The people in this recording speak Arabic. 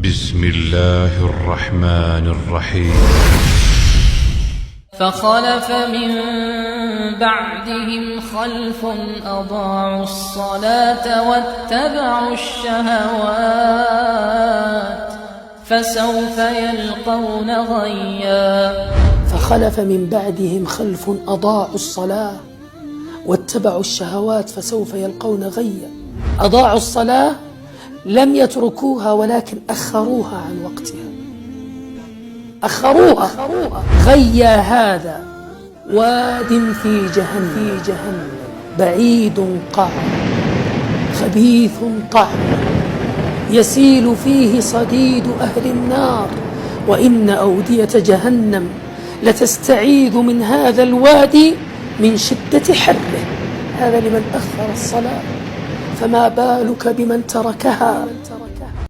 بسم الله الرحمن الرحيم. فخلف من بعدهم خلف أضاعوا الصلاة واتبعوا الشهوات فسوف يلقون غيا. فخلف من بعدهم خلف أضاعوا الصلاة واتبعوا الشهوات فسوف يلقون غيا. أضاعوا الصلاة، لم يتركوها ولكن أخروها عن وقتها، أخروها. غيا هذا واد في جهنم بعيد قعر خبيث طعم يسيل فيه صديد أهل النار، وإن أودية جهنم لتستعيذ من هذا الوادي من شدة حره. هذا لمن أخر الصلاة، فما بالك بمن تركها